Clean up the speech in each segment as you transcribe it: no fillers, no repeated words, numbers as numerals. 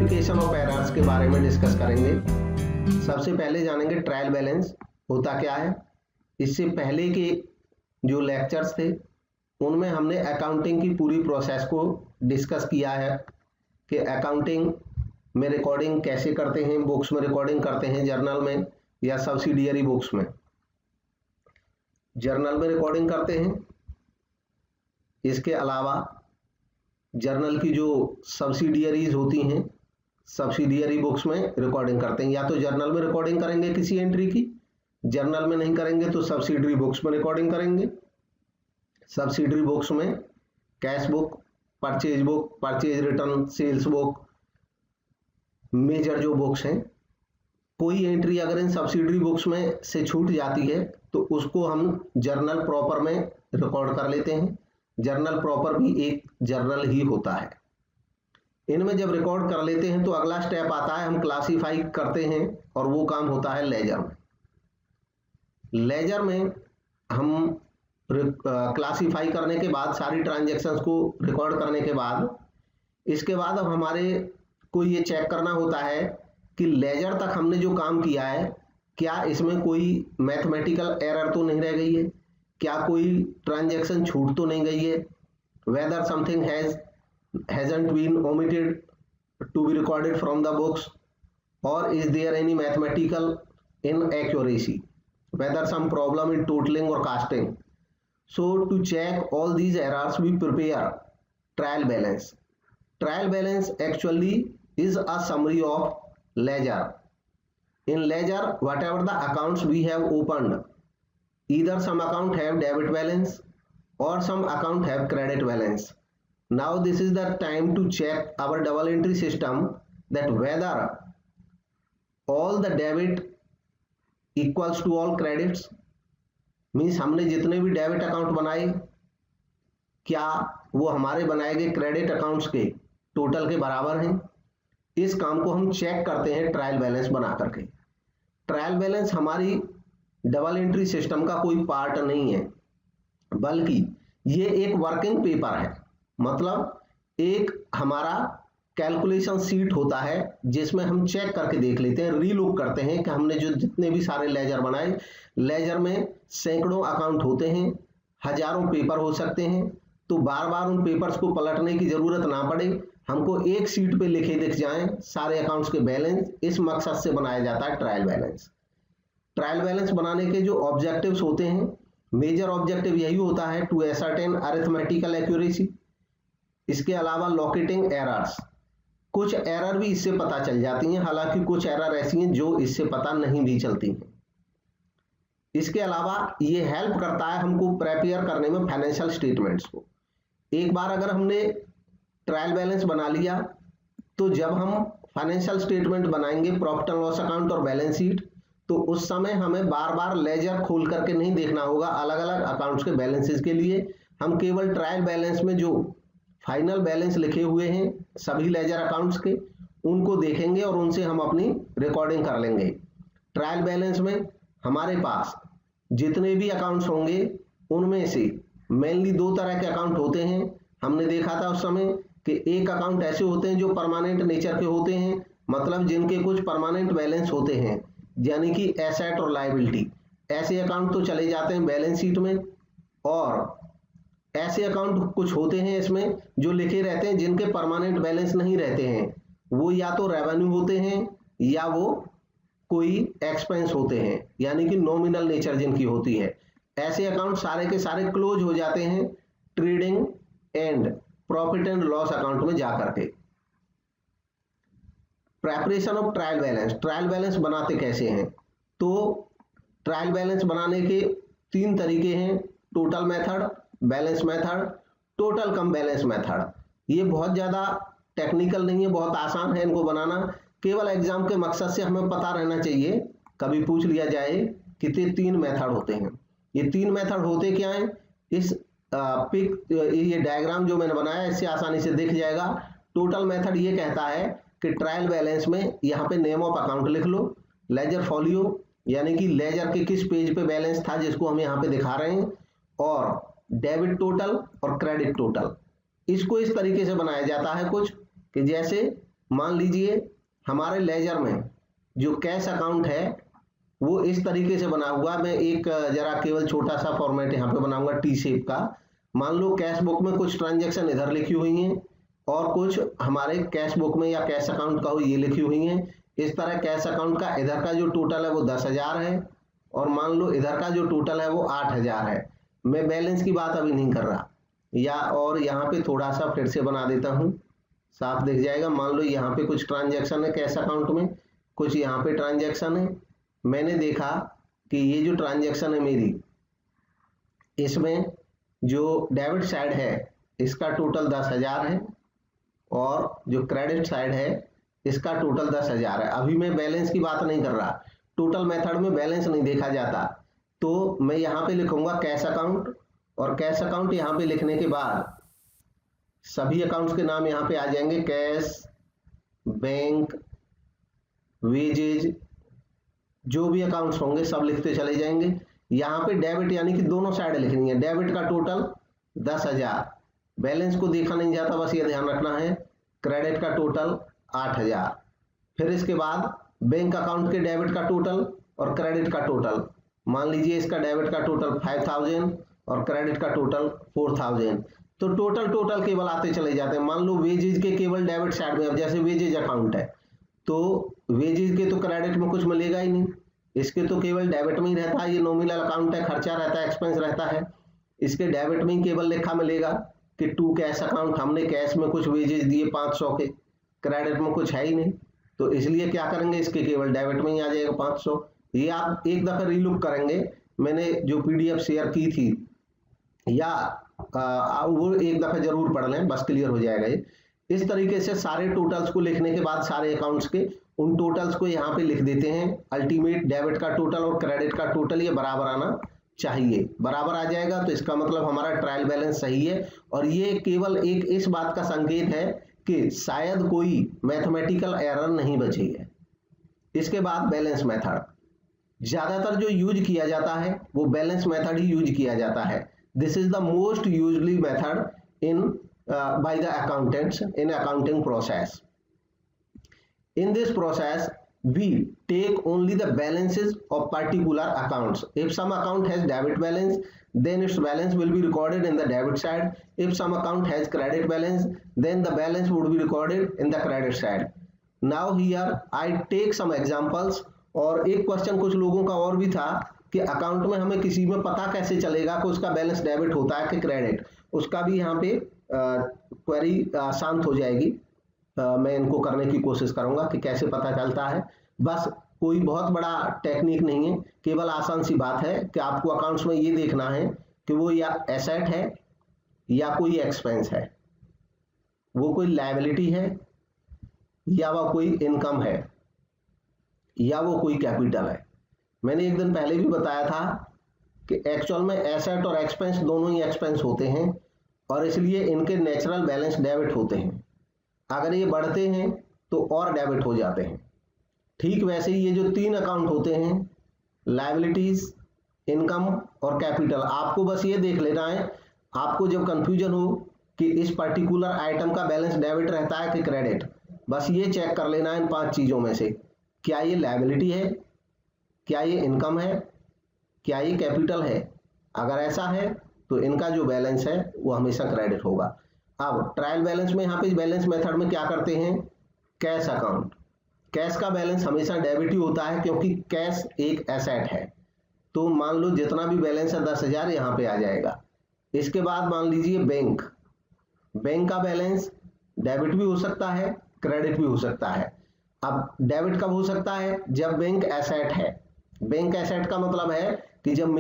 Classification of errors के बारे में डिस्कस करेंगे। सबसे पहले जानेंगे ट्रायल बैलेंस होता क्या है। इससे पहले के जो लेक्चर्स थे उनमें हमने अकाउंटिंग की पूरी प्रोसेस को डिस्कस किया है कि अकाउंटिंग में रिकॉर्डिंग कैसे करते हैं, बुक्स में रिकॉर्डिंग करते हैं, जर्नल में या सब्सिडियरी बुक्स में। जर्नल में रिकॉर्डिंग करते हैं, इसके अलावा जर्नल की जो सब्सिडियरीज होती हैं सब्सिडियरी बुक्स में रिकॉर्डिंग करते हैं। या तो जर्नल में रिकॉर्डिंग करेंगे किसी एंट्री की, जर्नल में नहीं करेंगे तो सब्सिडियरी बुक्स में रिकॉर्डिंग करेंगे। सब्सिडियरी बुक्स में cash book, purchase book, purchase return, sales book, major जो बुक्स हैं, कोई एंट्री अगर इन सब्सिडियरी बुक्स में से छूट जाती है तो उसको हम जर्नल प्रॉपर में रिकॉर्ड कर लेते हैं। जर्नल प्रॉपर भी एक जर्नल ही होता है। इनमें जब रिकॉर्ड कर लेते हैं तो अगला स्टेप आता है, हम क्लासीफाई करते हैं और वो काम होता है लेजर में। लेजर में हम क्लासीफाई करने के बाद, सारी ट्रांजैक्शंस को रिकॉर्ड करने के बाद, इसके बाद अब हमारे को ये चेक करना होता है कि लेजर तक हमने जो काम किया है क्या इसमें कोई मैथमेटिकल एरर तो नहीं रह गई है, क्या कोई ट्रांजैक्शन छूट तो नहीं गई है, whether something hasn't been omitted to be recorded from the books, or is there any mathematical inaccuracy, whether some problem in totaling or casting. So to check all these errors we prepare trial balance. Trial balance actually is a summary of ledger. In ledger, whatever the accounts we have opened, either some account have debit balance or some account have credit balance. Now this is the time to check our double entry system that whether all the debit equals to all credits, means हमने जितने भी debit account बनाए क्या वो हमारे बनाए गए credit accounts के टोटल के बराबर हैं। इस काम को हम चेक करते हैं ट्रायल बैलेंस बना करके। ट्रायल बैलेंस हमारी डबल एंट्री सिस्टम का कोई पार्ट नहीं है, बल्कि ये एक वर्किंग पेपर है। मतलब एक हमारा कैलकुलेशन सीट होता है जिसमें हम चेक करके देख लेते हैं, रीलुक करते हैं कि हमने जो जितने भी सारे लेजर बनाए, लेजर में सैकड़ों अकाउंट होते हैं, हजारों पेपर हो सकते हैं, तो बार बार उन पेपर्स को पलटने की जरूरत ना पड़े, हमको एक सीट पे लिखे दिख जाएं सारे अकाउंट्स के बैलेंस। इस मकसद से बनाया जाता है ट्रायल बैलेंस। ट्रायल बैलेंस बनाने के जो ऑब्जेक्टिव्स होते हैं, मेजर ऑब्जेक्टिव यही होता है टू एसर्टेन अरिथमेटिकल एक्यूरेसी। इसके अलावा लोकेटिंग एरर्स, कुछ एरर भी इससे पता चल जाती हैं, हालांकि कुछ एरर ऐसी हैं जो इससे पता नहीं भी चलती हैं। इसके अलावा ये हेल्प करता है हमको प्रिपेयर करने में फाइनेंशियल स्टेटमेंट्स को। एक बार अगर हमने ट्रायल बैलेंस बना लिया तो जब हम फाइनेंशियल स्टेटमेंट बनाएंगे, प्रॉफिट एंड लॉस अकाउंट और बैलेंस शीट, तो उस समय हमें बार बार लेजर खोल करके नहीं देखना होगा अलग अलग अकाउंट्स के बैलेंसेस के लिए। हम केवल ट्रायल बैलेंस में जो फाइनल बैलेंस लिखे हुए हैं सभी लेजर अकाउंट्स के, उनको देखेंगे और उनसे हम अपनी रिकॉर्डिंग कर लेंगे। ट्रायल बैलेंस में हमारे पास जितने भी अकाउंट्स होंगे उनमें से मेनली दो तरह के अकाउंट होते हैं। हमने देखा था उस समय कि एक अकाउंट ऐसे होते हैं जो परमानेंट नेचर के होते हैं, मतलब जिनके कुछ परमानेंट बैलेंस होते हैं, यानी कि एसेट और लायबिलिटी। ऐसे अकाउंट तो चले जाते हैं बैलेंस शीट में, और ऐसे अकाउंट कुछ होते हैं इसमें जो लिखे रहते हैं जिनके परमानेंट बैलेंस नहीं रहते हैं। वो या तो रेवेन्यू होते हैं या वो कोई एक्सपेंस होते हैं, यानी कि नॉमिनल नेचर जिनकी होती है। ऐसे अकाउंट सारे के सारे क्लोज हो जाते हैं trading and profit and loss account में जाकर के। Preparation of trial balance, trial balance बनाते कैसे हैं? तो ट्रायल बैलेंस बनाने के तीन तरीके हैं, total method, balance method, total cum balance method. ये बहुत ज़्यादा टेक्निकल नहीं है, बहुत आसान है इनको बनाना। केवल एग्जाम के मकसद से हमें पता रहना चाहिए, कभी पूछ लिया जाए कि तीन मेथड होते हैं। ये तीन मेथड होते क्या हैं? इस ये डायग्राम जो मैंने बनाया इससे आसानी से दिख जाएगा। टोटल मेथड ये कहता है कि ट्रायल बैलेंस में यहाँ पे नेम ऑफ अकाउंट लिख लो, लेजर फॉलियो यानी कि लेजर के किस पेज पे बैलेंस था जिसको हम यहाँ पे दिखा रहे हैं, और डेबिट टोटल और क्रेडिट टोटल। इसको इस तरीके से बनाया जाता है कुछ कि जैसे मान लीजिए हमारे लेजर में जो कैश अकाउंट है वो इस तरीके से बना हुआ, मैं एक जरा केवल छोटा सा फॉर्मेट यहाँ पे बनाऊंगा टी शेप का। मान लो कैश बुक में कुछ ट्रांजैक्शन इधर लिखी हुई हैं और कुछ हमारे कैश बुक में या कैश अकाउंट का हो ये लिखी हुई हैं। इस तरह कैश अकाउंट का इधर का जो टोटल है वो 10,000 है और मान लो इधर का जो टोटल है वो 8,000 है। मैं बैलेंस की बात अभी नहीं कर रहा, या और यहाँ पे थोड़ा सा फिर से बना देता हूँ, साफ दिख जाएगा। मान लो यहाँ पे कुछ ट्रांजैक्शन है कैश अकाउंट में, कुछ यहाँ पे ट्रांजैक्शन है। मैंने देखा कि ये जो ट्रांजैक्शन है मेरी, इसमें जो डेबिट साइड है इसका टोटल 10,000 है और जो क्रेडिट साइड है इसका टोटल 10,000 है। अभी मैं बैलेंस की बात नहीं कर रहा, टोटल मेथड में बैलेंस नहीं देखा जाता। तो मैं यहाँ पे लिखूंगा कैश अकाउंट, और कैश अकाउंट यहाँ पे लिखने के बाद सभी अकाउंट्स के नाम यहाँ पे आ जाएंगे, कैश, बैंक, वेजेज, जो भी अकाउंट्स होंगे सब लिखते चले जाएंगे। यहाँ पे डेबिट यानी कि दोनों साइड लिखनी है। डेबिट का टोटल 10,000, बैलेंस को देखा नहीं जाता, बस ये ध्यान रखना है। क्रेडिट का टोटल 8,000, फिर इसके बाद बैंक अकाउंट के डेबिट का टोटल और क्रेडिट का टोटल। मान लीजिए इसका डेबिट का टोटल 5,000 और क्रेडिट का टोटल 4,000। तो टोटल केवल आते चले जाते हैं। मान लो वेजेज के केवल डेबिट साइड में, अब जैसे वेजेज अकाउंट है तो वेजेज के तो क्रेडिट में कुछ मिलेगा ही नहीं, इसके तो केवल डेबिट में ही रहता है। ये नॉमिनल अकाउंट है, खर्चा रहता है, एक्सपेंस रहता है, इसके डेबिट में ही केवल लिखा मिलेगा कि टू कैश अकाउंट, हमने कैश में कुछ वेजेज दिए 500 के, क्रेडिट में कुछ है ही नहीं, तो इसलिए क्या करेंगे इसके केवल डेबिट में ही आ जाएगा 500। ये आप एक दफा रीलुक करेंगे, मैंने जो पीडीएफ शेयर की थी, या वो एक दफा जरूर पढ़ लें, बस क्लियर हो जाएगा ये। इस तरीके से सारे टोटल्स को लिखने के बाद सारे अकाउंट्स के उन टोटल्स को यहाँ पे लिख देते हैं। अल्टीमेट डेबिट का टोटल और क्रेडिट का टोटल ये बराबर आना चाहिए, बराबर आ जाएगा तो इसका मतलब हमारा ट्रायल बैलेंस सही है। और ये केवल एक इस बात का संकेत है कि शायद कोई मैथमेटिकल एरर नहीं बची है। इसके बाद बैलेंस मेथड, ज्यादातर जो यूज किया जाता है वो बैलेंस मेथड ही यूज किया जाता है। This is the most usually method in by the accountants in accounting process. In this process, we take only the balances of particular accounts. If some account has debit balance, then its balance will be recorded in the debit side. If some account has credit balance, then the balance would be recorded in the credit side. Now here I take some examples. और एक question कुछ लोगों का और भी था कि account में हमें किसी में पता कैसे चलेगा कि उसका बैलेंस डेबिट होता है कि क्रेडिट, उसका भी यहाँ पे क्वेरी शांत हो जाएगी। मैं इनको करने की कोशिश करूंगा कि कैसे पता चलता है। बस कोई बहुत बड़ा टेक्निक नहीं है, केवल आसान सी बात है कि आपको अकाउंट्स में ये देखना है कि वो या एसेट है या कोई एक्सपेंस है, वो कोई लायबिलिटी है या वो कोई इनकम है या वो कोई कैपिटल है। मैंने एक दिन पहले भी बताया था कि एक्चुअल में एसेट और एक्सपेंस दोनों ही एक्सपेंस होते हैं और इसलिए इनके नेचुरल बैलेंस डेबिट होते हैं। अगर ये बढ़ते हैं तो और डेबिट हो जाते हैं। ठीक वैसे ही ये जो तीन अकाउंट होते हैं, लायबिलिटीज, इनकम और कैपिटल, आपको बस ये देख लेना है, आपको जब कंफ्यूजन हो कि इस पर्टिकुलर आइटम का बैलेंस डेबिट रहता है कि क्रेडिट, बस ये चेक कर लेना है इन 5 चीजों में से, क्या ये लायबिलिटी है, क्या ये इनकम है, क्या ये कैपिटल है। अगर ऐसा है तो इनका जो बैलेंस है वो हमेशा क्रेडिट होगा। अब ट्रायल बैलेंस में यहाँ पे बैलेंस मेथड में क्या करते हैं, कैश अकाउंट, कैश का बैलेंस हमेशा डेबिट ही होता है क्योंकि कैश एक एसेट है। तो मान लो जितना भी बैलेंस है 10,000 यहाँ पे आ जाएगा। इसके बाद मान लीजिए बैंक, बैंक का बैलेंस डेबिट भी हो सकता है, क्रेडिट भी हो सकता है। अब डेबिट कब हो सकता है, जब बैंक एसेट है। बैंक एसेट का मतलब है कि जब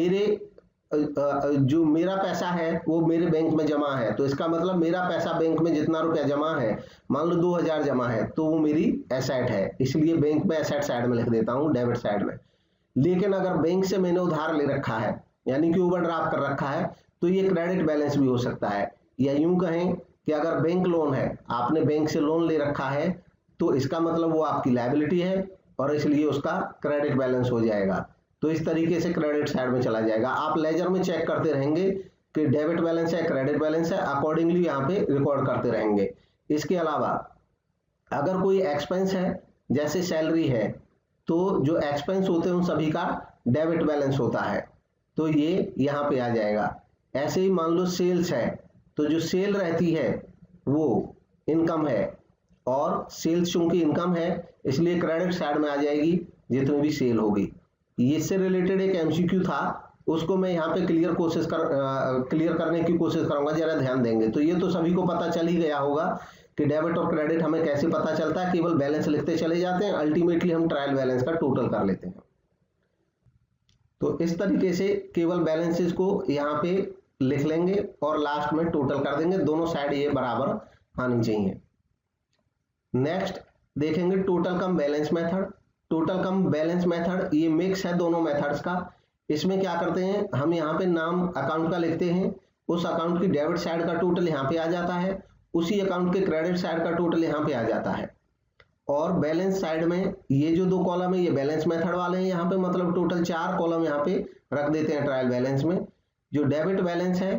जो मेरा पैसा है वो मेरे बैंक में जमा है, तो इसका मतलब मेरा पैसा बैंक में जितना रुपया जमा है, मान लो 2,000 जमा है, तो वो मेरी एसेट है, इसलिए बैंक में एसेट साइड में लिख देता हूँ, डेबिट साइड में। लेकिन अगर बैंक से मैंने उधार ले रखा है यानी कि ओवरड्राफ्ट कर रखा है तो ये क्रेडिट बैलेंस भी हो सकता है। या यूं कहें कि अगर बैंक लोन है, आपने बैंक से लोन ले रखा है, तो इसका मतलब वो आपकी लायबिलिटी है और इसलिए उसका क्रेडिट बैलेंस हो जाएगा। तो इस तरीके से क्रेडिट साइड में चला जाएगा। आप लेजर में चेक करते रहेंगे कि डेबिट बैलेंस है, क्रेडिट बैलेंस है, अकॉर्डिंगली यहाँ पे रिकॉर्ड करते रहेंगे। इसके अलावा अगर कोई एक्सपेंस है जैसे सैलरी है तो जो एक्सपेंस होते हैं उन सभी का डेबिट बैलेंस होता है, तो ये यहाँ पे आ जाएगा। ऐसे ही मान लो सेल्स है तो जो सेल रहती है वो इनकम है, और सेल्स चूंकि इनकम है इसलिए क्रेडिट साइड में आ जाएगी जितनी भी सेल होगी। इससे रिलेटेड एक एमसीक्यू था, उसको मैं यहाँ पे क्लियर करने की कोशिश करूंगा, जरा ध्यान देंगे। तो ये तो सभी को पता चल ही गया होगा कि डेबिट और क्रेडिट हमें कैसे पता चलता है, केवल बैलेंस लिखते चले जाते हैं, अल्टीमेटली हम ट्रायल बैलेंस का टोटल कर लेते हैं। तो इस तरीके से केवल बैलेंसेस को यहाँ पे लिख लेंगे और लास्ट में टोटल कर देंगे, दोनों साइड ये बराबर आनी चाहिए। नेक्स्ट देखेंगे total cum balance method. Total cum balance method ये मिक्स है दोनों मेथड्स का। इसमें क्या करते हैं, हम यहाँ पे नाम अकाउंट का लिखते हैं, उस अकाउंट की डेबिट साइड का टोटल यहाँ पे आ जाता है, उसी अकाउंट के क्रेडिट साइड का टोटल यहाँ पे आ जाता है, और बैलेंस साइड में ये जो दो कॉलम है ये बैलेंस मेथड वाले हैं यहाँ पे, मतलब टोटल 4 कॉलम यहाँ पे रख देते हैं ट्रायल बैलेंस में। जो डेबिट बैलेंस है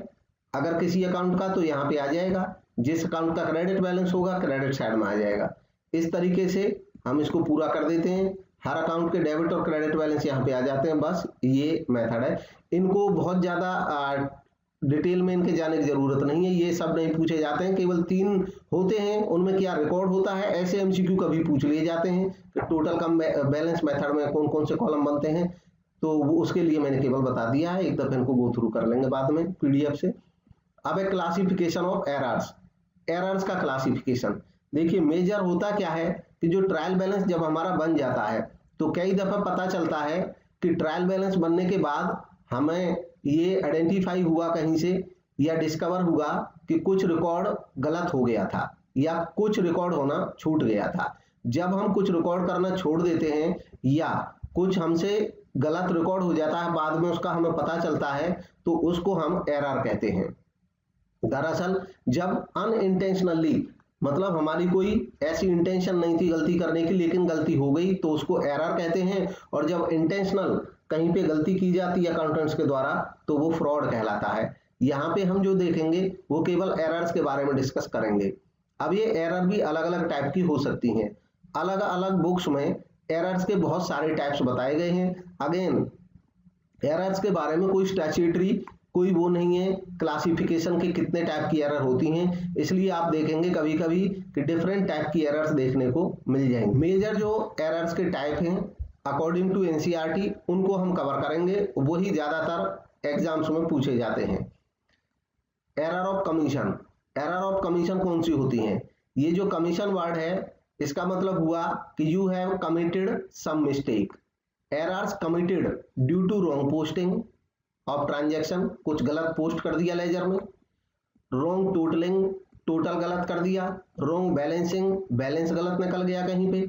अगर किसी अकाउंट का तो यहाँ पे आ जाएगा, जिस अकाउंट का क्रेडिट बैलेंस होगा क्रेडिट साइड में आ जाएगा। इस तरीके से हम इसको पूरा कर देते हैं, हर अकाउंट के डेबिट और क्रेडिट बैलेंस यहाँ पे आ जाते हैं। बस ये मेथड है, इनको बहुत ज्यादा डिटेल में इनके जाने की जरूरत नहीं है, ये सब नहीं पूछे जाते हैं, केवल 3 होते हैं, उनमें क्या रिकॉर्ड होता है ऐसे एमसीक्यू कभी पूछ लिए जाते हैं कि टोटल कम बैलेंस मेथड में कौन कौन से कॉलम बनते हैं, तो वो उसके लिए मैंने केवल बता दिया है, एक दफे इनको गो थ्रू कर लेंगे बाद में पीडीएफ से। अब एक क्लासिफिकेशन ऑफ एरर्स। एरर्स का क्लासिफिकेशन देखिए, मेजर होता क्या है कि जो ट्रायल बैलेंस जब हमारा बन जाता है तो कई दफा पता चलता है कि ट्रायल बैलेंस बनने के बाद हमें ये आइडेंटिफाई हुआ कहीं से या डिस्कवर हुआ कि कुछ रिकॉर्ड गलत हो गया था या कुछ रिकॉर्ड होना छूट गया था। जब हम कुछ रिकॉर्ड करना छोड़ देते हैं या कुछ हमसे गलत रिकॉर्ड हो जाता है, बाद में उसका हमें पता चलता है, तो उसको हम एरर कहते हैं। दरअसल जब अनइंटेंशनली, मतलब हमारी कोई ऐसी इंटेंशन नहीं थी गलती करने की लेकिन गलती हो गई, तो उसको एरर कहते हैं। और जब इंटेंशनल कहीं पे गलती की जाती है अकाउंटेंट्स के द्वारा तो वो फ्रॉड कहलाता है। यहाँ पे हम जो देखेंगे वो केवल एरर्स के बारे में डिस्कस करेंगे। अब ये एरर भी अलग अलग टाइप की हो सकती हैं, अलग अलग बुक्स में एरर्स के बहुत सारे टाइप्स बताए गए हैं। अगेन एरर्स के बारे में कोई स्टैट्यूटरी कोई वो नहीं है क्लासिफिकेशन के कितने टाइप की एरर होती हैं, इसलिए आप देखेंगे कभी कभी कि डिफरेंट टाइप की एरर्स देखने को मिल जाएंगे। मेजर जो एरर्स के टाइप हैं अकॉर्डिंग टू एनसीईआरटी उनको हम कवर करेंगे, वही ज्यादातर एग्जाम्स में पूछे जाते हैं। Error of commission. Error of commission कौन सी होती हैं? ये जो कमीशन वर्ड है इसका मतलब हुआ कि you have committed some mistake. Errors committed due to wrong posting of transaction, कुछ गलत पोस्ट कर दिया लेजर में, रॉन्ग टोटलिंग, टोटल गलत कर दिया, रॉन्ग बैलेंसिंग, बैलेंस गलत निकल गया कहीं पे,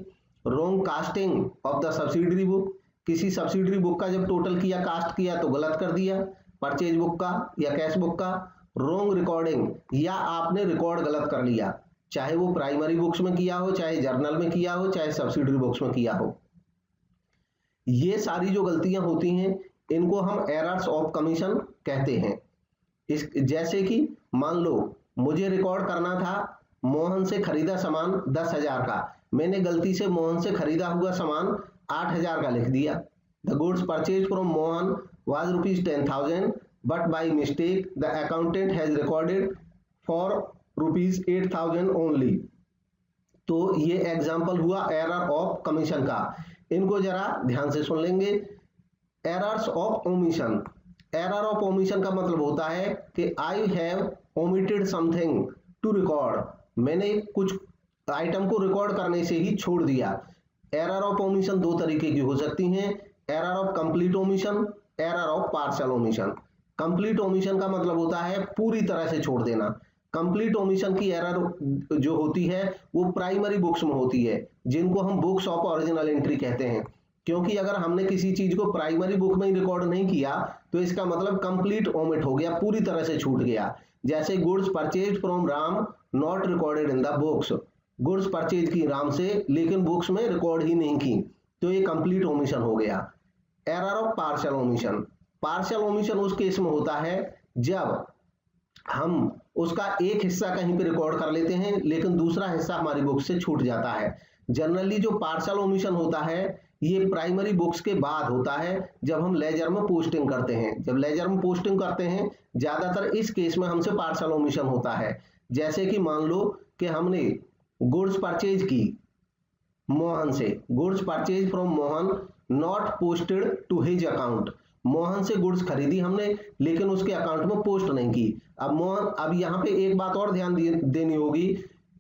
wrong casting of the subsidiary book, किसी सब्सिडरी बुक का जब टोटल किया कास्ट किया तो गलत कर दिया, परचेज बुक का या कैश बुक का, रॉन्ग रिकॉर्डिंग, या आपने रिकॉर्ड गलत कर लिया, चाहे वो प्राइमरी बुक्स में किया हो, चाहे जर्नल में किया हो, चाहे सब्सिडरी बुक्स में किया हो। ये सारी जो गलतियां होती हैं इनको हम एरर्स ऑफ कमीशन कहते हैं। इस जैसे कि मान लो मुझे रिकॉर्ड करना था मोहन से खरीदा सामान 10,000 का, मैंने गलती से मोहन से खरीदा हुआ सामान 8,000 का लिख दिया। The goods purchase from Mohan was ₹10,000 but by mistake the accountant has recorded for ₹8,000 only. तो ये एग्जाम्पल हुआ एरर ऑफ कमीशन का, इनको जरा ध्यान से सुन लेंगे। Errors of omission. Error of omission का मतलब होता है कि I have omitted something to record, मैंने कुछ आइटम को रिकॉर्ड करने से ही छोड़ दिया। एरर ऑफ ओमिशन 2 तरीके की हो सकती हैं, error of complete omission, error of partial omission. Complete omission का मतलब होता है पूरी तरह से छोड़ देना। कंप्लीट ओमिशन की एरर जो होती है वो प्राइमरी बुक्स में होती है, जिनको हम बुक्स ऑफ ओरिजिनल एंट्री कहते हैं, क्योंकि अगर हमने किसी चीज को प्राइमरी बुक में ही रिकॉर्ड नहीं किया तो इसका मतलब कंप्लीट ओमिट हो गया, पूरी तरह से छूट गया। जैसे goods purchase from Ram not recorded in the books, goods purchase की राम से लेकिन बुक्स में रिकॉर्ड ही नहीं की, तो ये कंप्लीट ओमिशन हो गया। Error of partial omission. Partial omission उस केस में होता है जब हम उसका एक हिस्सा कहीं पे रिकॉर्ड कर लेते हैं, लेकिन दूसरा हिस्सा हमारी बुक से छूट जाता है। जनरली जो पार्शियल ओमिशन होता है ये प्राइमरी बुक्स के बाद होता है, जब हम लेजर में पोस्टिंग करते हैं। जब लेजर में पोस्टिंग करते हैं ज्यादातर इस केस में हमसे पार्शियल ओमिशन होता है। जैसे कि मान लो कि हमने गुड्स परचेज की मोहन से, goods purchase from Mohan not posted to his account, Mohan से गुड्स खरीदी हमने लेकिन उसके अकाउंट में पोस्ट नहीं की। अब यहाँ पे एक बात और ध्यान देनी होगी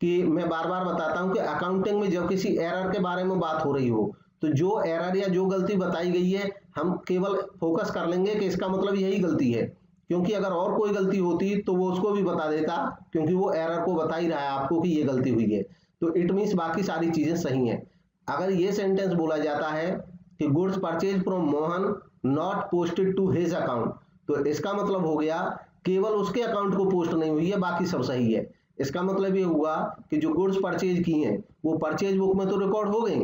कि मैं बार बार बताता हूं कि अकाउंटिंग में जब किसी एरर के बारे में बात हो रही हो तो जो एरर या जो गलती बताई गई है हम केवल फोकस कर लेंगे कि इसका मतलब यही गलती है, क्योंकि अगर और कोई गलती होती तो वो उसको भी बता देता, क्योंकि वो एरर को बता ही रहा है आपको कि ये गलती हुई है। तो इट मीन्स बाकी सारी चीजें सही हैं। अगर ये सेंटेंस बोला जाता है कि goods purchase from Mohan not posted to his account, तो इसका मतलब हो गया केवल उसके अकाउंट को पोस्ट नहीं हुई है, बाकी सब सही है। इसका मतलब ये हुआ कि जो गुड्स परचेज की हैं वो परचेज बुक में तो रिकॉर्ड हो गई,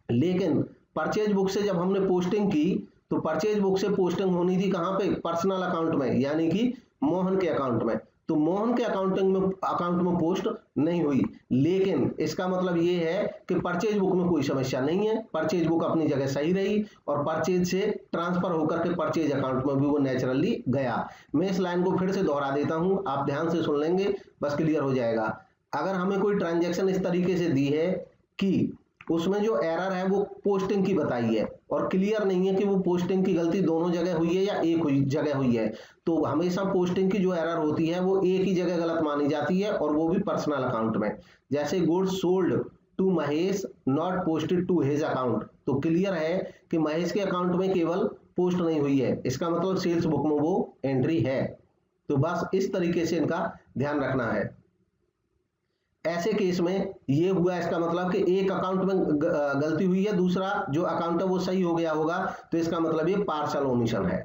लेकिन परचेज बुक से जब हमने पोस्टिंग की तो परचेज बुक से पोस्टिंग होनी थी कहां पे, पर्सनल अकाउंट में, यानी कि मोहन के अकाउंट में। तो मोहन के अकाउंट में पोस्ट नहीं हुई, लेकिन इसका मतलब ये है कि परचेज बुक में कोई समस्या नहीं है, परचेज बुक अपनी जगह सही रही और परचेज से ट्रांसफर होकर के परचेज अकाउंट में भी वो नेचुरली गया। मैं इस लाइन को फिर से दोहरा देता हूं, आप ध्यान से सुन लेंगे, बस क्लियर हो जाएगा। अगर हमें कोई ट्रांजैक्शन इस तरीके से दी है कि उसमें जो एरर है वो पोस्टिंग की बताई है और क्लियर नहीं है कि वो पोस्टिंग की गलती दोनों जगह हुई है या एक जगह हुई है, तो हमेशा पोस्टिंग की जो एरर होती है वो एक ही जगह गलत मानी जाती है और वो भी पर्सनल अकाउंट में। जैसे goods sold to Mahesh not posted to his account, तो क्लियर है कि महेश के अकाउंट में केवल पोस्ट नहीं हुई है, इसका मतलब सेल्स बुक में वो एंट्री है। तो बस इस तरीके से इनका ध्यान रखना है। ऐसे केस में ये हुआ, इसका मतलब कि एक अकाउंट में गलती हुई है, दूसरा जो अकाउंट है वो सही हो गया होगा, तो इसका मतलब ये पार्शियल ओमिशन है।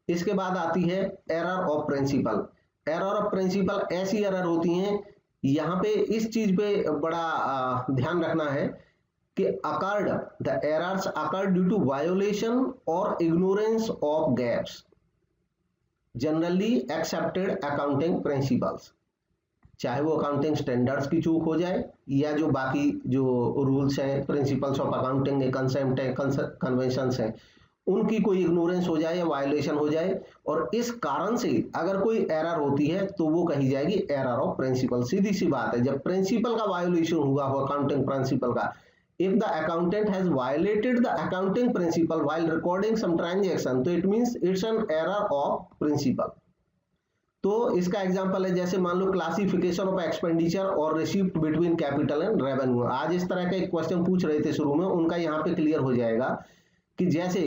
इसके बाद आती है error of principle. Error of principle ऐसी एरर होती हैं, यहाँ पे इस चीज पे बड़ा ध्यान रखना है कि occurred the errors occurred due to violation और ignorance of GAAPs generally accepted accounting principles, चाहे वो अकाउंटिंग स्टैंडर्ड्स की चूक हो जाए या जो बाकी जो रूल्स हैं, प्रिंसिपल्स ऑफ अकाउंटिंग है, कंसेप्ट है, कन्वेंशंस हैं, उनकी कोई इग्नोरेंस हो जाए या वायोलेशन हो जाए, और इस कारण से अगर कोई एरर होती है तो वो कही जाएगी एरर ऑफ प्रिंसिपल। सीधी सी बात है, जब प्रिंसिपल का वायोलेशन हुआ हो अकाउंटिंग प्रिंसिपल का, if the accountant has violated the accounting principle while recording some transaction, तो it means it's an error of principle। तो इसका एग्जांपल है, जैसे मान लो क्लासिफिकेशन ऑफ एक्सपेंडिचर और receipt between capital and revenue. आज इस तरह का एक क्वेश्चन पूछ रहे थे शुरू में, उनका यहाँ पे क्लियर हो जाएगा कि जैसे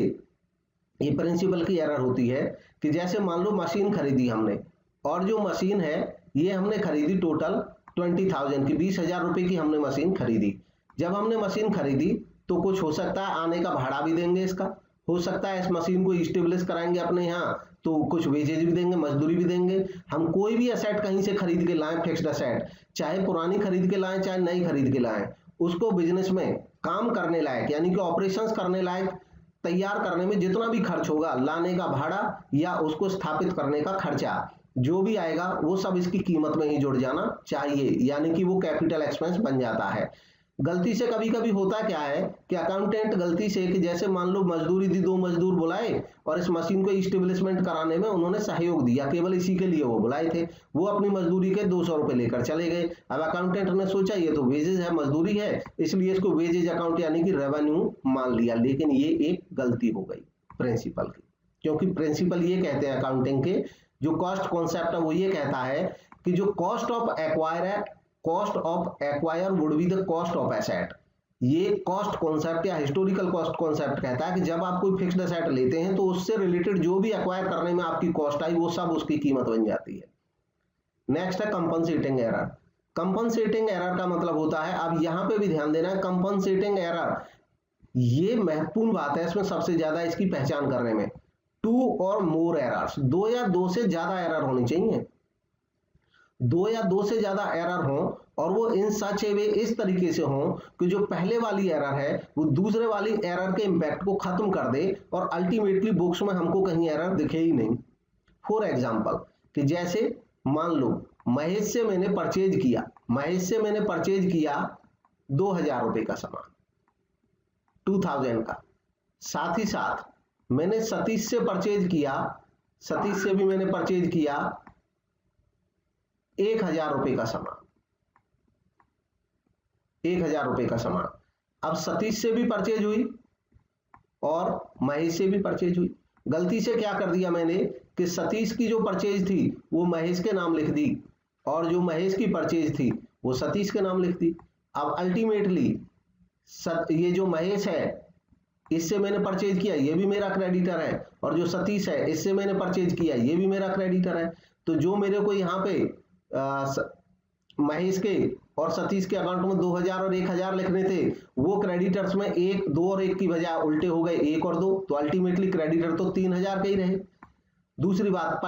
ये प्रिंसिपल की एरर होती है कि जैसे मान लो मशीन खरीदी हमने, और जो मशीन है ये हमने खरीदी टोटल 20,000 की, 20,000 रुपए की हमने मशीन खरीदी। जब हमने मशीन खरीदी तो कुछ हो सकता है आने का भाड़ा भी देंगे, इसका हो सकता है इस मशीन को स्टेब्लिश कराएंगे अपने यहाँ तो कुछ वेजेज भी देंगे, मजदूरी भी देंगे। हम कोई भी असेट कहीं से खरीद के लाएं, फिक्स्ड असेट, चाहे पुरानी खरीद के लाएं चाहे नई खरीद के लाएं, उसको बिजनेस में काम करने लायक यानी कि ऑपरेशंस करने लायक तैयार करने में जितना भी खर्च होगा, लाने का भाड़ा या उसको स्थापित करने का खर्चा जो भी आएगा वो सब इसकी कीमत में ही जुड़ जाना चाहिए, यानी कि वो कैपिटल एक्सपेंस बन जाता है। गलती से कभी कभी होता क्या है कि अकाउंटेंट गलती से, कि जैसे मान लो मजदूरी दी, 2 मजदूर बुलाए और इस मशीन को स्टेब्लिशमेंट कराने में उन्होंने सहयोग दिया, केवल इसी के लिए वो बुलाए थे, वो अपनी मजदूरी के 200 रुपए लेकर चले गए। अब अकाउंटेंट ने सोचा ये तो वेजेज है, मजदूरी है, इसलिए इसको वेजेज अकाउंट यानी कि रेवेन्यू मान लिया, लेकिन ये एक गलती हो गई प्रिंसिपल की, क्योंकि प्रिंसिपल ये कहते हैं अकाउंटिंग के जो कॉस्ट कॉन्सेप्ट है वो ये कहता है कि जो कॉस्ट ऑफ एक्वायर है, cost of acquire would be the cost of asset. ये कॉस्ट कॉन्सेप्ट या हिस्टोरिकल कॉस्ट कॉन्सेप्ट कहता है कि जब आप कोई फिक्स्ड एसेट लेते हैं तो उससे रिलेटेड जो भी एक्वायर करने में आपकी कॉस्ट आई वो सब उसकी कीमत बन जाती है। नेक्स्ट है कंपनसेटिंग एरर। कंपनसेटिंग एरर का मतलब होता है, अब यहां पे भी ध्यान देना है, कंपनसेटिंग एरर ये महत्वपूर्ण बात है इसमें सबसे ज्यादा इसकी पहचान करने में, 2 और मोर एरर्स, 2 या 2 से ज्यादा एरर होनी चाहिए, 2 या 2 से ज्यादा एरर हो और वो इन सच ए वे इस तरीके से हो कि जो पहले वाली एरर है वो दूसरे वाली एरर के इंपैक्ट को खत्म कर दे और अल्टीमेटली बुक्स में हमको कहीं एरर दिखे ही नहीं। फॉर एग्जांपल कि जैसे मान लो महेश से मैंने परचेज किया 2000 रुपए का सामान, 2000 का। साथ ही साथ मैंने सतीश से भी मैंने परचेज किया 1000 रुपए का सामान, 1000 रुपए का सामान। अब सतीश से भी परचेज हुई और महेश से भी परचेज हुई। गलती से क्या कर दिया मैंने कि सतीश की जो परचेज थी वो महेश के नाम लिख दी और जो महेश की परचेज थी वो सतीश के नाम लिख दी। अब अल्टीमेटली ये जो महेश है इससे मैंने परचेज किया, ये भी मेरा क्रेडिटर है, और जो सतीश है इससे मैंने परचेज किया, ये भी मेरा क्रेडिटर है। तो जो मेरे को यहाँ पे महेश के और सतीश के अकाउंट में 2000 और 1000 लिखने थे, वो क्रेडिटर्स में 1, 2 और 1 की बजाय उल्टे हो गए 1 और 2, तो अल्टीमेटली क्रेडिटर तो 3000 के ही रहे। दूसरी बात,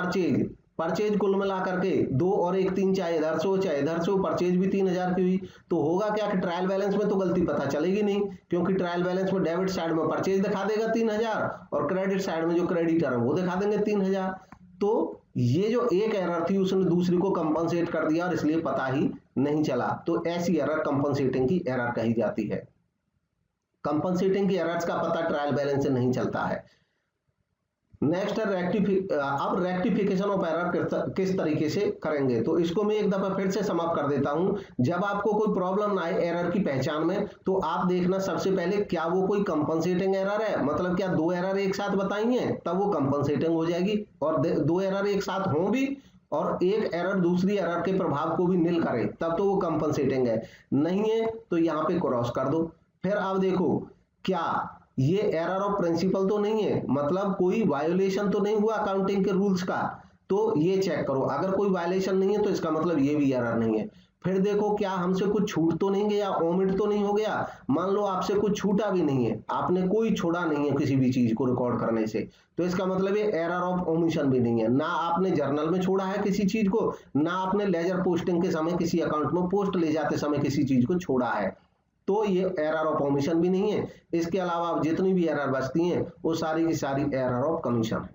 परचेज कुल मिला करके 2 और 1 3, चाहे इधर से हो चाहे इधर से हो, परचेज भी 3000 की हुई। तो होगा क्या कि ट्रायल बैलेंस में तो गलती पता चलेगी नहीं, क्योंकि ट्रायल बैलेंस में डेबिट साइड में परचेज दिखा देगा 3000 और क्रेडिट साइड में जो क्रेडिटर है वो दिखा देंगे 3000। तो ये जो एक एरर थी उसने दूसरी को कंपनसेट कर दिया और इसलिए पता ही नहीं चला। तो ऐसी एरर कंपनसेटिंग की एरर कही जाती है। कंपनसेटिंग की एरर्स का पता ट्रायल बैलेंस से नहीं चलता है। नेक्स्ट है अब रेक्टिफिकेशन ऑफ एरर किस तरीके से करेंगे, तो इसको मैं एक दफा फिर से समाप्त कर देता हूं। जब आपको कोई प्रॉब्लम ना आए एरर की पहचान में, तो आप देखना सबसे पहले क्या वो कोई कंपनसेटिंग एरर है, मतलब क्या 2 एरर एक साथ बताई हैं तब वो कंपनसेटिंग हो जाएगी, और 2 एरर एक साथ हों भी और एक एरर दूसरी एरर के प्रभाव को भी नील करे तब तो वो कंपनसेटिंग है। नहीं है तो यहाँ पे क्रॉस कर दो। फिर आप देखो क्या ये एरर ऑफ प्रिंसिपल तो नहीं है, मतलब कोई वायोलेशन तो नहीं हुआ अकाउंटिंग के रूल्स का, तो ये चेक करो। अगर कोई वायोलेशन नहीं है तो इसका मतलब ये भी एरर नहीं है। फिर देखो क्या हमसे कुछ छूट तो नहीं गया, ओमिट तो नहीं हो गया। मान लो आपसे कुछ छूटा भी नहीं है, आपने कोई छोड़ा नहीं है किसी भी चीज को रिकॉर्ड करने से, तो इसका मतलब ये एरर ऑफ ओमिशन भी नहीं है। ना आपने जर्नल में छोड़ा है किसी चीज को, ना आपने लेजर पोस्टिंग के समय किसी अकाउंट में पोस्ट ले जाते समय किसी चीज को छोड़ा है, तो ये एरर ऑफ ओमिशन भी नहीं है। इसके अलावा आप जितनी भी एरर बचती हैं वो सारी की सारी एरर ऑफ कमीशन है।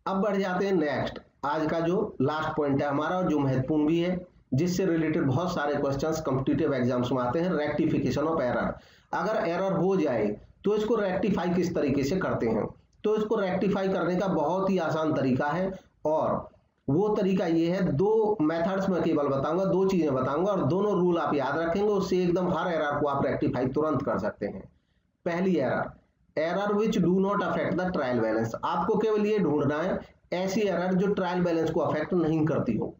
अब बढ़ जाते हैं नेक्स्ट, आज का जो लास्ट पॉइंट है हमारा और जो महत्वपूर्ण भी है, जिससे रिलेटेड बहुत सारे क्वेश्चंस कॉम्पिटिटिव एग्जाम्स में आते हैं, रेक्टिफिकेशन ऑफ एरर। अगर एरर हो जाए तो इसको रेक्टिफाई किस तरीके से करते हैं, तो इसको रेक्टिफाई करने का बहुत ही आसान तरीका है, और वो तरीका ये है, 2 मेथड्स में केवल बताऊंगा, 2 चीजें बताऊंगा और दोनों रूल आप याद रखेंगे, उससे एकदम हर एरर को आप रेक्टिफाई तुरंत कर सकते हैं। पहली error which do not affect the trial balance. आपको केवल ये ढूंढना है ऐसी एरर जो ट्रायल बैलेंस को अफेक्ट नहीं करती हो,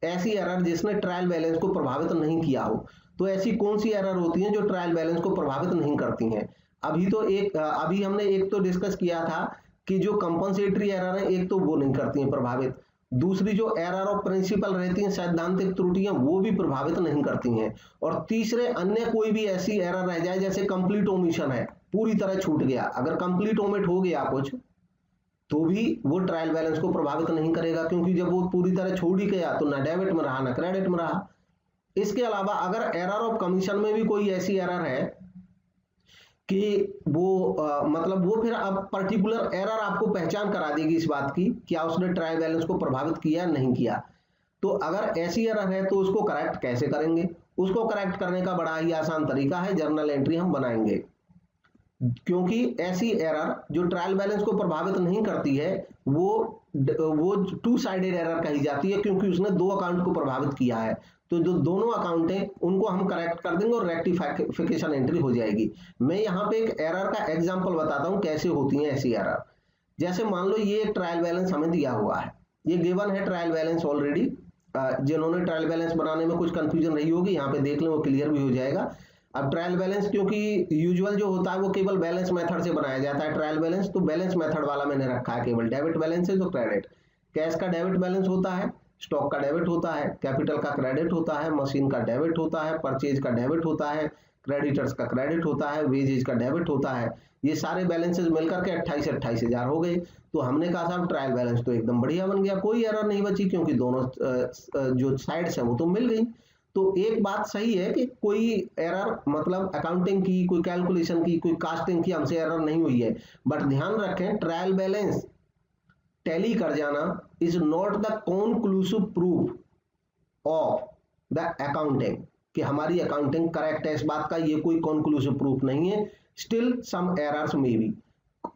ऐसी एरर जिसने ट्रायल बैलेंस को प्रभावित नहीं किया हो। तो ऐसी कौन सी एरर होती हैं जो ट्रायल बैलेंस को प्रभावित नहीं करती हैं। अभी हमने एक तो डिस्कस किया था कि जो कंपनसेटरी एरर है, एक तो वो नहीं करती हैं प्रभावित, दूसरी जो एरर ऑफ प्रिंसिपल रहती हैं सैद्धांतिक त्रुटियां वो भी प्रभावित नहीं करती हैं, और तीसरे अन्य कोई भी ऐसी एरर रह जाए जैसे कंप्लीट ओमिशन है, पूरी तरह छूट गया, अगर कंप्लीट ओमिट हो गया कुछ तो भी वो ट्रायल बैलेंस को प्रभावित नहीं करेगा, क्योंकि जब वो पूरी तरह छोड़ ही गया तो ना डेबिट में रहा ना क्रेडिट में रहा। इसके अलावा अगर एरर ऑफ कमीशन में भी कोई ऐसी एरर है कि वो मतलब वो फिर अब पर्टिकुलर एरर आपको पहचान करा देगी इस बात की क्या उसने ट्रायल बैलेंस को प्रभावित किया नहीं किया। तो अगर ऐसी एरर है तो उसको करेक्ट कैसे करेंगे, उसको करेक्ट करने का बड़ा ही आसान तरीका है, जर्नल एंट्री हम बनाएंगे, क्योंकि ऐसी एरर जो ट्रायल बैलेंस को प्रभावित नहीं करती है वो 2 साइडेड एरर कही जाती है, क्योंकि उसने 2 अकाउंट को प्रभावित किया है। तो जो दोनों अकाउंट हैं उनको हम करेक्ट कर देंगे और रेक्टिफिकेशन एंट्री हो जाएगी। मैं यहाँ पे एक एरर का एग्जांपल बताता हूँ कैसे होती हैं ऐसी एरर। जैसे मान लो ये एक ट्रायल बैलेंस हमें दिया हुआ है, ये गिवन है ट्रायल बैलेंस ऑलरेडी। जिन्होंने ट्रायल बैलेंस बनाने में कुछ कंफ्यूजन रही होगी यहाँ पे देख लें, वो क्लियर भी हो जाएगा। अब ट्रायल बैलेंस क्योंकि यूजुअल जो होता है वो केवल बैलेंस मेथड से बनाया जाता है ट्रायल बैलेंस, तो बैलेंस मेथड वाला मैंने रखा है केवल। डेबिट बैलेंस है तो क्रेडिट, कैश का डेबिट बैलेंस होता है, स्टॉक का डेबिट होता है, कैपिटल का क्रेडिट होता है, मशीन का डेबिट होता है, परचेज का डेबिट होता है, क्रेडिटर्स का क्रेडिट होता है, वेजेज का डेबिट होता है। ये सारे बैलेंसेस मिलकर के 28,000 हो गए। तो हमने कहा साहब ट्रायल बैलेंस तो एकदम बढ़िया बन गया, कोई एरर नहीं बची, क्योंकि दोनों जो साइड्स हैं वो तो मिल गई। तो एक बात सही है कि कोई एरर मतलब अकाउंटिंग की, कोई कैलकुलेशन की, कोई कास्टिंग की हमसे एरर नहीं हुई है, बट ध्यान रखें ट्रायल बैलेंस टैली कर जाना is not the conclusive proof of the accounting, कि हमारी अकाउंटिंग करेक्ट है, इस बात का ये कोई कॉन्क्लूसिव प्रूफ नहीं है। Still some errors may be,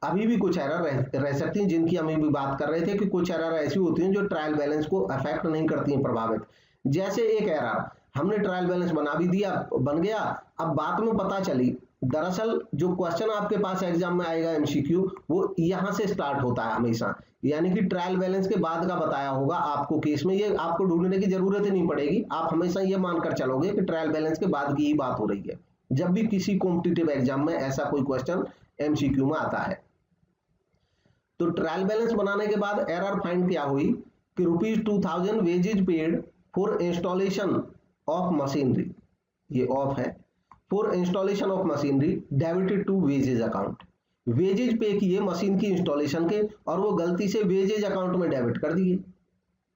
अभी भी कुछ एरर रह सकती हैं, जिनकी हम भी बात कर रहे थे कि कुछ एरर ऐसी होती हैं जो ट्रायल बैलेंस को अफेक्ट नहीं करती हैं, प्रभावित। जैसे एक एरर, हमने ट्रायल बैलेंस बना भी दिया, बन गया, अब बात में पता चली दरअसल जो क्वेश्चन आपके पास एग्जाम में आएगा एमसीक्यू, वो यहां से स्टार्ट होता है हमेशा, यानी कि ट्रायल बैलेंस के बाद का बताया होगा आपको केस में, ये आपको ढूंढने की जरूरत ही नहीं पड़ेगी, आप हमेशा ये मानकर चलोगे कि ट्रायल बैलेंस के बाद की ही बात हो रही है जब भी किसी कॉम्पिटिटिव एग्जाम में ऐसा कोई क्वेश्चन एमसीक्यू में आता है। तो ट्रायल बैलेंस बनाने के बाद एरर फाइंड क्या हुई कि ₹2000 wages paid for installation of machinery, ये ऑफ है, for installation of machinery debited to wages account, wages पे किए मशीन की इंस्टॉलेशन के और वो गलती से वेजेज अकाउंट में डेबिट कर दिए।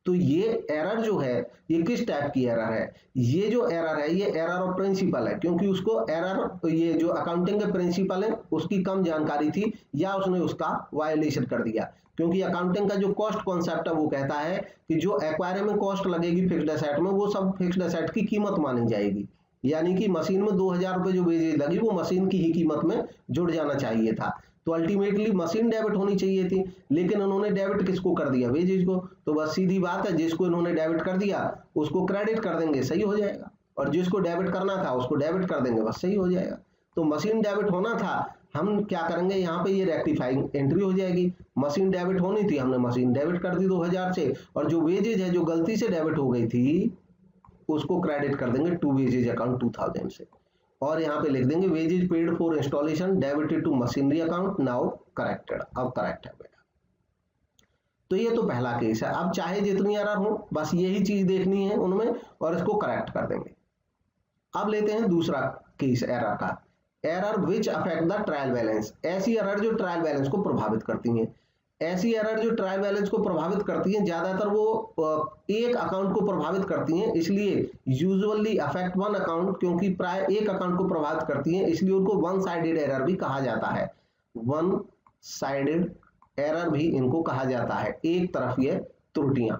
तो ये एरर जो है ये किस टाइप की एरर है, ये जो एरर है ये एरर ऑफ प्रिंसिपल है, क्योंकि उसको एरर, ये जो अकाउंटिंग के प्रिंसिपल है उसकी कम जानकारी थी या उसने उसका वायलेशन कर दिया, क्योंकि अकाउंटिंग का जो कॉस्ट कॉन्सेप्ट है वो कहता है कि जो एक्वायरिंग में कॉस्ट लगेगी फिक्स्ड एसेट में, वो सब फिक्स्ड एसेट की कीमत मानी जाएगी, यानी कि मशीन में 2000 रुपए जो वेजेज लगी वो मशीन की ही कीमत में जुड़ जाना चाहिए था। तो अल्टीमेटली मशीन डेबिट होनी चाहिए थी, लेकिन उन्होंने डेबिट किसको कर दिया, वेजेज को। तो बस सीधी बात है, जिसको इन्होंने डेबिट कर दिया उसको क्रेडिट कर देंगे, सही हो जाएगा, और जिसको डेबिट करना था उसको डेबिट कर देंगे, बस सही हो जाएगा। तो मशीन डेबिट होना था, हम क्या करेंगे यहाँ पे ये रेक्टिफाइंग एंट्री हो जाएगी, मशीन डेबिट होनी थी, हमने मशीन डेबिट कर दी 2000 से, और जो वेजेज है जो गलती से डेबिट हो गई थी उसको क्रेडिट कर देंगे टू वेजेज अकाउंट 2000 से, और यहाँ पे लिख देंगे wages paid for installation debited to machinery account now corrected, अब करेक्ट है बेटा। तो ये तो पहला केस है। अब चाहे जितनी एरर हो बस यही चीज देखनी है उनमें और इसको करेक्ट कर देंगे। अब लेते हैं दूसरा केस एरर का, error which affect the trial balance, ऐसी एरर जो ट्रायल बैलेंस को प्रभावित करती हैं। ऐसी एरर जो ट्रायल बैलेंस को प्रभावित करती हैं ज्यादातर वो एक अकाउंट को प्रभावित करती हैं, इसलिए यूजुअली अफेक्ट वन अकाउंट, क्योंकि प्राय एक अकाउंट को प्रभावित करती हैं इसलिए उनको वन साइडेड एरर भी कहा जाता है, वन साइडेड एरर भी इनको कहा जाता है, एक तरफ ये त्रुटियां।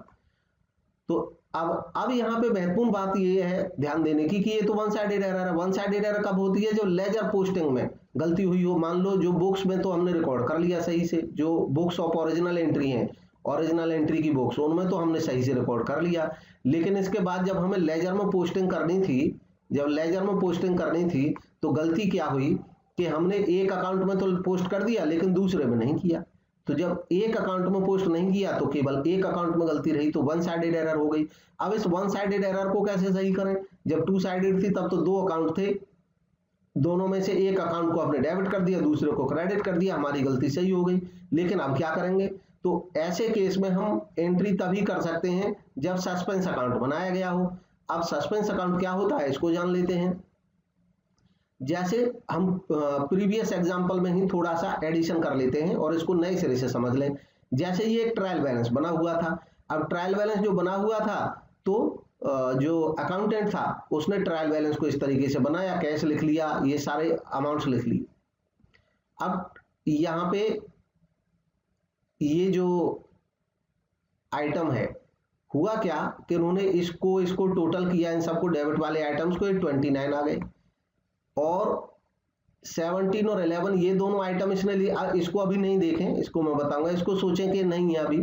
तो अब यहाँ पे महत्वपूर्ण बात ये है ध्यान देने की कि ये तो वन साइडेड एरर है। वन साइडेड एरर कब होती है, जो लेजर पोस्टिंग में गलती हुई हो, मान लो जो बुक्स में तो हमने रिकॉर्ड कर लिया सही से, जो बुक्स ऑफ ओरिजिनल एंट्री हैं, ओरिजिनल एंट्री की बुक्स, उनमें तो हमने सही से रिकॉर्ड कर लिया, लेकिन इसके बाद जब हमें लेजर में पोस्टिंग करनी थी, जब लेजर में पोस्टिंग करनी थी तो गलती क्या हुई कि हमने एक अकाउंट में तो पोस्ट कर दिया लेकिन दूसरे में नहीं किया। तो जब एक अकाउंट में पोस्ट नहीं किया तो केवल एक अकाउंट में गलती रही, तो वन साइडेड एरर हो गई। अब इस वन साइडेड एरर को कैसे सही करें, जब टू साइडेड थी तब तो दो अकाउंट थे, दोनों में से एक अकाउंट को आपने डेबिट कर दिया, दूसरे को क्रेडिट कर दिया, हमारी गलती सही हो गई। लेकिन अब क्या करेंगे, तो ऐसे केस में हम एंट्री तभी कर सकते हैं जब सस्पेंस अकाउंट बनाया गया हो। अब सस्पेंस अकाउंट क्या होता है इसको जान लेते हैं। जैसे हम प्रीवियस एग्जांपल में ही थोड़ा सा एडिशन कर लेते हैं और इसको नए सिरे से समझ लें। जैसे ये एक ट्रायल बैलेंस बना हुआ था, अब ट्रायल बैलेंस जो बना हुआ था तो जो अकाउंटेंट था उसने ट्रायल बैलेंस को इस तरीके से बनाया, कैश लिख लिया, ये सारे अमाउंट्स लिख लिए। अब यहाँ पे ये जो आइटम है हुआ क्या कि उन्होंने इसको टोटल किया, इन सबको डेबिट वाले आइटम्स को, 29 आ गए, और 17 और 11 ये दोनों आइटम इसने लिया। इसको अभी नहीं देखें, इसको मैं बताऊंगा, इसको सोचें कि नहीं है अभी।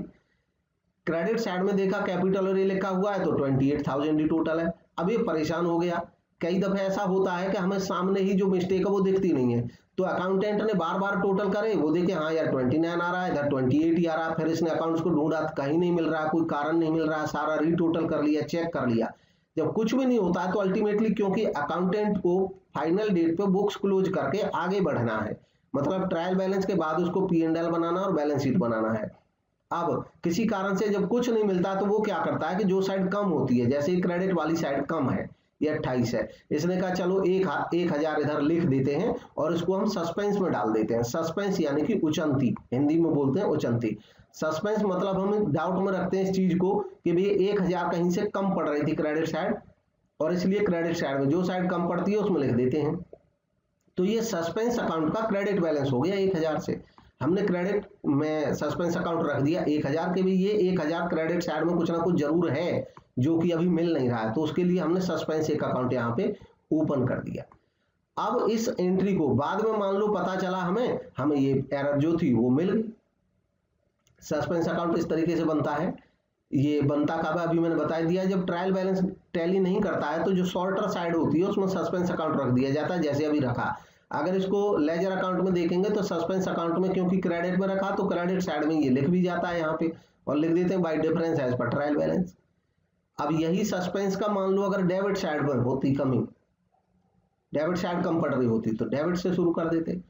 क्रेडिट साइड में देखा कैपिटल और ये लिखा हुआ है तो 28,000 ही टोटल है। अब ये परेशान हो गया। कई दफे ऐसा होता है कि हमें सामने ही जो मिस्टेक है वो दिखती नहीं है, तो अकाउंटेंट ने बार बार टोटल करे, वो देखे हाँ यार 29 आ रहा है, इधर 28 ही आ रहा है। फिर इसने अकाउंट्स को ढूंढा, कहीं नहीं मिल रहा, कोई कारण नहीं मिल रहा, सारा रीटोटल कर लिया, चेक कर लिया। जब कुछ भी नहीं होता है तो अल्टीमेटली, क्योंकि अकाउंटेंट को फाइनल डेट पे बुक्स क्लोज करके आगे बढ़ना है, मतलब ट्रायल बैलेंस के बाद उसको P&L बनाना और बैलेंस शीट बनाना है। अब किसी कारण से जब कुछ नहीं मिलता तो वो क्या करता है कि जो साइड कम होती है, जैसे क्रेडिट वाली साइड कम है, ये 28 है, इसने कहा चलो 1000 इधर लिख देते हैं और इसको हम सस्पेंस में डाल देते हैं। सस्पेंस यानी कि उचंती, हिंदी में बोलते हैं उचंती। सस्पेंस मतलब हम डाउट में रखते हैं इस चीज को कि भाई 1000 कहीं से कम पड़ रही थी क्रेडिट साइड, और इसलिए क्रेडिट साइड में जो साइड कम पड़ती है उसमें लिख देते हैं। तो ये सस्पेंस अकाउंट का क्रेडिट बैलेंस हो गया 1000 से। हमने क्रेडिट में सस्पेंस अकाउंट रख दिया 1000 के भी, ये 1000 क्रेडिट साइड में कुछ ना कुछ जरूर है जो कि अभी मिल नहीं रहा है, तो उसके लिए हमने सस्पेंस एक अकाउंट यहाँ पे ओपन कर दिया। अब इस एंट्री को बाद में मान लो पता चला हमें ये एरर जो थी वो मिल गई। सस्पेंस अकाउंट इस तरीके से बनता है। ये बनता कब है अभी मैंने बता दिया, जब ट्रायल बैलेंस टैली नहीं करता है तो जो शॉर्टर साइड होती है उसमें सस्पेंस अकाउंट रख दिया जाता है, जैसे अभी रखा। अगर इसको लेजर अकाउंट में देखेंगे तो सस्पेंस अकाउंट में क्योंकि क्रेडिट में रखा तो क्रेडिट साइड में ये लिख भी जाता है यहाँ पे, और लिख देते हैं बाय डिफरेंस एज पर ट्रायल बैलेंस। अब यही सस्पेंस का मान लो अगर डेबिट साइड में होती कमी, डेबिट साइड कम पड़ रही होती तो डेबिट से शुरू कर देते।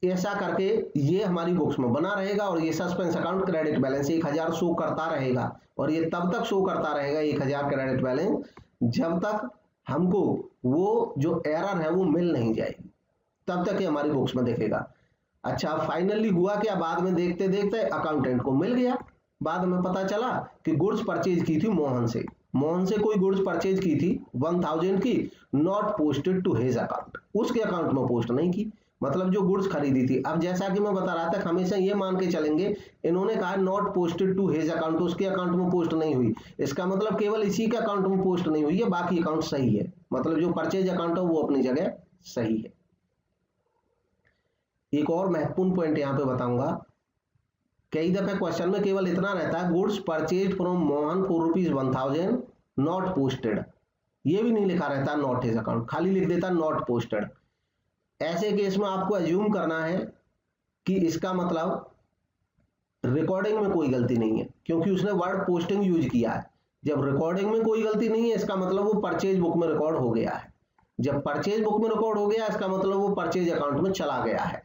ऐसा करके ये हमारी बुक्स में बना रहेगा और ये suspense account credit balance 1000 show करता रहेगा, और ये तब तक शो करता रहेगा 1000 क्रेडिट बैलेंस जब तक हमको वो जो एरर है वो मिल नहीं जाएगी, तब तक ये हमारी बुक्स में दिखेगा। अच्छा, फाइनली हुआ क्या, बाद में देखते देखते अकाउंटेंट को मिल गया। बाद में पता चला कि गुड्स परचेज की थी मोहन से कोई गुड्स परचेज की थी 1000 की, not posted to his account, उसके अकाउंट में पोस्ट नहीं की, मतलब जो गुड्स खरीदी थी। अब जैसा कि मैं बता रहा था हमेशा ये मान के चलेंगे, इन्होंने कहा not posted to his account, उसके अकाउंट में पोस्ट नहीं हुई, इसका मतलब केवल इसी के अकाउंट में पोस्ट नहीं हुई है, बाकी अकाउंट सही है, मतलब जो परचेज अकाउंट है वो अपनी जगह सही है। एक और महत्वपूर्ण पॉइंट यहां पे बताऊंगा, कई दफे क्वेश्चन में केवल इतना रहता है goods purchase from Mohan for ₹1000 not posted, ये भी नहीं लिखा रहता नॉट हिज अकाउंट, खाली लिख देता नॉट पोस्टेड। ऐसे केस में आपको अज्यूम करना है कि इसका मतलब रिकॉर्डिंग में कोई गलती नहीं है, क्योंकि उसने वर्ड पोस्टिंग यूज किया है। जब रिकॉर्डिंग में कोई गलती नहीं है इसका मतलब वो परचेज बुक में रिकॉर्ड हो गया है, जब परचेज बुक में रिकॉर्ड हो गया इसका मतलब वो परचेज अकाउंट में चला गया है।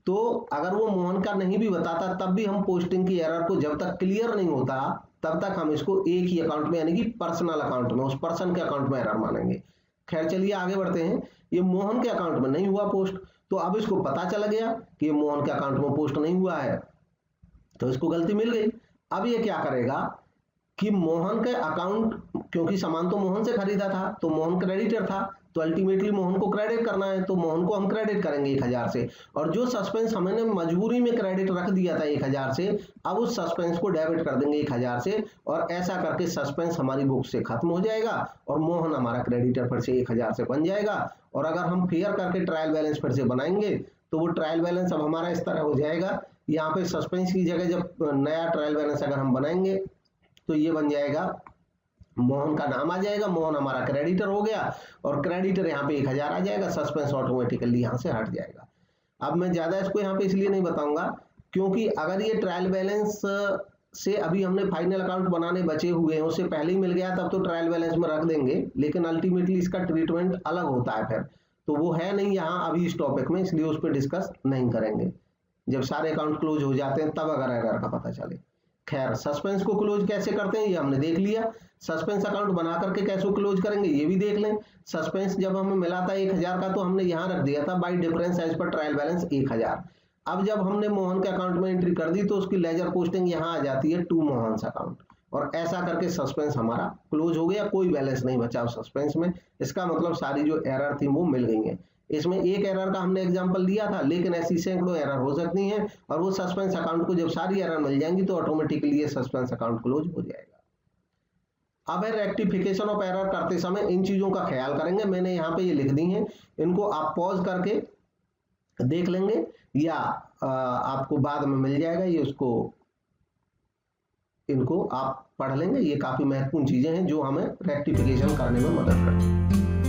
तो अगर वो मोहन का नहीं भी बताता तब भी हम पोस्टिंग की एरर को जब तक क्लियर नहीं होता तब तक हम इसको एक ही अकाउंट में, यानी कि पर्सनल अकाउंट में, उस पर्सन के अकाउंट में एरर मानेंगे। खैर चलिए आगे बढ़ते हैं। ये मोहन के अकाउंट में नहीं हुआ पोस्ट, तो अब इसको पता चल गया कि ये मोहन के अकाउंट में पोस्ट नहीं हुआ है, तो इसको गलती मिल गई। अब ये क्या करेगा कि मोहन के अकाउंट, क्योंकि सामान तो मोहन से खरीदा था तो मोहन क्रेडिटर था, तो अल्टीमेटली मोहन को क्रेडिट करना है, तो मोहन को हम क्रेडिट करेंगे 1000 से, और जो सस्पेंस हमने मजबूरी में क्रेडिट रख दिया था 1000 से, अब उस सस्पेंस को डेबिट कर देंगे 1000 से, और ऐसा करके सस्पेंस हमारी बुक से खत्म हो जाएगा और मोहन हमारा क्रेडिटर फिर से 1000 से बन जाएगा। और अगर हम फेयर करके ट्रायल बैलेंस फिर से बनाएंगे तो वो ट्रायल बैलेंस अब हमारा इस तरह हो जाएगा, यहाँ पे सस्पेंस की जगह जब नया ट्रायल बैलेंस अगर हम बनाएंगे तो ये बन जाएगा, मोहन का नाम आ जाएगा, मोहन हमारा क्रेडिटर हो गया और क्रेडिटर यहाँ पे 1000 आ जाएगा, सस्पेंस ऑटोमेटिकली यहाँ से हट जाएगा। अब मैं ज्यादा इसको यहाँ पे इसलिए नहीं बताऊंगा क्योंकि अगर ये ट्रायल बैलेंस से अभी हमने फाइनल अकाउंट बनाने बचे हुए हैं, उससे पहले ही मिल गया तब तो ट्रायल बैलेंस में रख देंगे, लेकिन अल्टीमेटली इसका ट्रीटमेंट अलग होता है फिर, तो वो है नहीं यहाँ अभी इस टॉपिक में, इसलिए उस पर डिस्कस नहीं करेंगे। जब सारे अकाउंट क्लोज हो जाते हैं तब अगर एरर का पता चले। खैर, सस्पेंस को क्लोज कैसे करते हैं ये हमने देख लिया, सस्पेंस अकाउंट बना करके कैसे क्लोज करेंगे ये भी देख लें। सस्पेंस जब हमें मिला था 1000 का तो हमने यहाँ रख दिया था बाय डिफरेंस एज पर ट्रायल बैलेंस 1000। अब जब हमने मोहन के अकाउंट में एंट्री कर दी तो उसकी लेजर पोस्टिंग यहाँ आ जाती है टू मोहन अकाउंट, और ऐसा करके सस्पेंस हमारा क्लोज हो गया, कोई बैलेंस नहीं बचा सस्पेंस में। इसका मतलब सारी जो एरर थी वो मिल गई है। इसमें एक एरर का हमने एग्जांपल दिया था, लेकिन ऐसी सैकड़ों एरर हो सकती हैं, और वो सस्पेंस अकाउंट को जब सारी एरर मिल जाएंगी तो ऑटोमेटिकली ये सस्पेंस अकाउंट क्लोज हो जाएगा। अब रेक्टिफिकेशन ऑफ एरर करते समय इन चीजों का ख्याल करेंगे, मैंने यहाँ पे ये लिख दी हैं, इनको आप पॉज करके देख लेंगे या आपको बाद में मिल जाएगा, ये उसको इनको आप पढ़ लेंगे। ये काफी महत्वपूर्ण चीजें हैं जो हमें रेक्टिफिकेशन करने में मदद करती हैं।